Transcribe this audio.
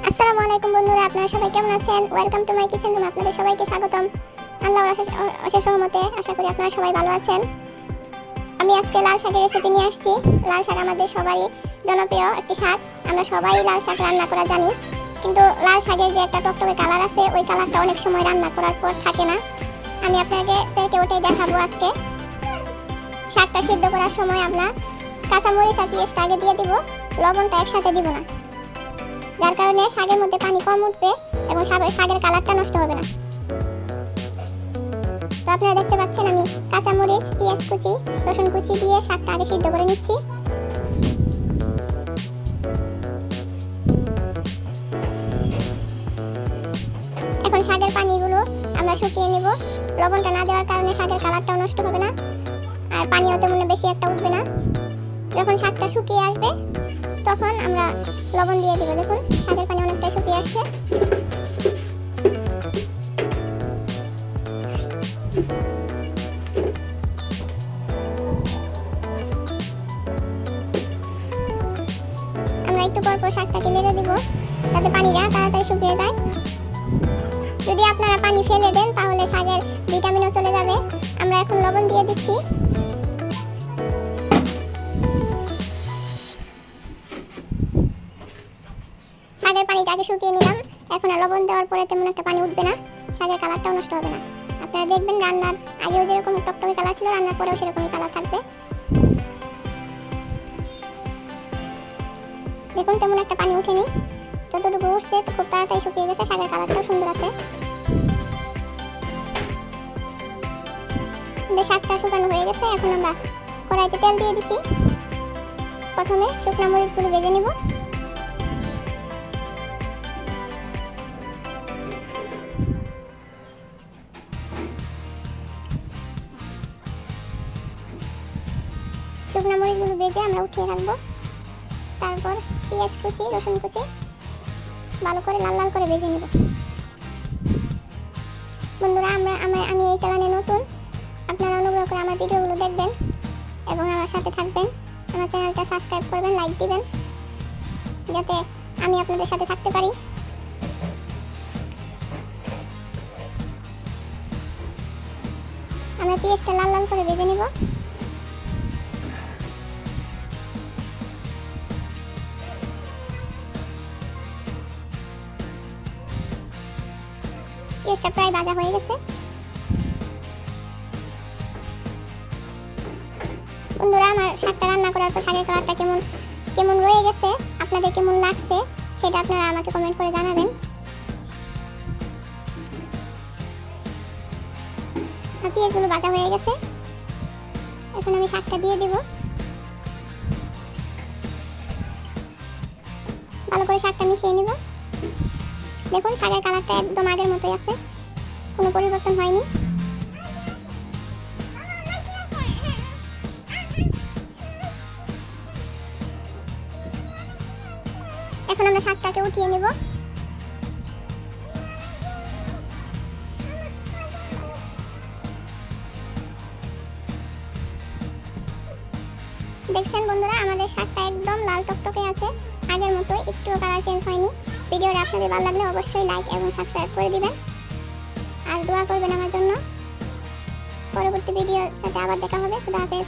আসসালামু আলাইকুম বন্ধুরা, আপনারা সবাই কেমন আছেন? Welcome to my kitchen room. আপনাদের সবাইকে স্বাগতম। আল্লাহর অশেষ রহমতে আশা করি আপনারা সবাই ভালো আছেন। আমি আজকে লাল শাকের রেসিপি নিয়ে আসছি। লাল শাক আমাদের সবারই জনপ্রিয় একটি শাক। আমরা সবাই লাল শাক রান্না করা জানি, কিন্তু লাল শাকের যে একটা টকটকে কালার আছে, ওই কালারটা অনেক সময় রান্না করার পর থাকে না। আমি আপনাদেরকে ওটাই দেখাবো আজকে। শাকটা সিদ্ধ করার সময় আমরা কাঁচামরিচ আর পেঁয়াজটা আগে দিয়ে দিব, লবণটা একসাথে দিব না, যার কারণে শাকের মধ্যে পানি কম উঠবে এবং শাকের কালারটা নষ্ট হবে না। তো আপনারা দেখতে পাচ্ছেন আমি কাঁচামরিচ, পেঁয়াজ কুচি, রসুন কুচি দিয়ে শাকটা আগে সিদ্ধ করে নিচ্ছি। এখন শাকের পানিগুলো আমরা শুকিয়ে নেব। লবণটা না দেওয়ার কারণে শাকের কালারটাও নষ্ট হবে না আর পানিও তেমন বেশি একটা উঠবে না। যখন শাকটা শুকিয়ে আসবে তখন আমরা লবণ দিয়ে দিব। দেখুন শাকের পানি অনেকটা শুকিয়ে আসছে। আমরা একটু পর পর শাকটাকে নেড়ে দিব যাতে পানিটা তাড়াতাড়ি শুকিয়ে যায়। যদি আপনারা পানি ফেলে দেন তাহলে শাকের ভিটামিনও চলে যাবে। আমরা এখন লবণ দিয়ে দিচ্ছি। শাকের পানিটাকে শুকিয়ে নিলাম। এখন আর লবণ দেওয়ার পরে তেমন একটা পানি উঠবে না, শাকের কালারটাও নষ্ট হবে না। আপনারা দেখবেন রান্নার আগেও যেরকম টকটকে কালার ছিল, রান্নার পরেও সেরকমই কালার থাকবে। দেখুন তেমন একটা পানি উঠেনি, যতটুকু উঠছে খুব তাড়াতাড়ি শুকিয়ে গেছে। শাকের কালারটাও সুন্দর আছে। শাকটা শুকানো হয়ে গেছে। এখন আমরা কড়াইতে তেল দিয়ে দিচ্ছি। প্রথমে শুকনো মরিচগুলো ভেজে নিব। শুকনো মরিচগুলো ভেজে আমরা উঠিয়ে রাখবো। তারপর পেঁয়াজ কুচি, রসুন কুচি ভালো করে লাল লাল করে ভেজে নিব। বন্ধুরা আমি এই চ্যানেলে নতুন, আপনারা অনুগ্রহ করে আমার ভিডিওগুলো দেখবেন এবং আমার সাথে থাকবেন। আমার চ্যানেলটা সাবস্ক্রাইব করবেন, লাইক দিবেন যাতে আমি আপনাদের সাথে থাকতে পারি। আমরা পেঁয়াজটা লাল লাল করে ভেজে নিব। পেঁয়াজটা প্রায় ভাজা হয়ে গেছে। বন্ধুরা আমার শাকটা রান্না করার পর শাকের কালারটা কেমন রয়ে গেছে, আপনাদের কেমন লাগছে সেটা আপনারা আমাকে কমেন্ট করে জানাবেন। পেঁয়াজগুলো ভাজা হয়ে গেছে। এখন আমি শাকটা দিয়ে দিব। ভালো করে শাকটা মিশিয়ে নিব। দেখুন শাকের কালারটা একদম আগের মতোই আছে, কোনো পরিবর্তন হয়নি। এখন আমরা শাকটাকে উঠিয়ে নিব। দেখছেন বন্ধুরা আমাদের শাকটা একদম লাল টকটকে আছে, আগের মতো একটুও কালার চেঞ্জ হয়নি। ভিডিওটা আপনাদের ভালো লাগলে অবশ্যই লাইক এবং সাবস্ক্রাইব করে দিবেন আর দোয়া করবেন আমার জন্য। পরবর্তী ভিডিওর সাথে আবার দেখা হবে। খুদা হাফেজ।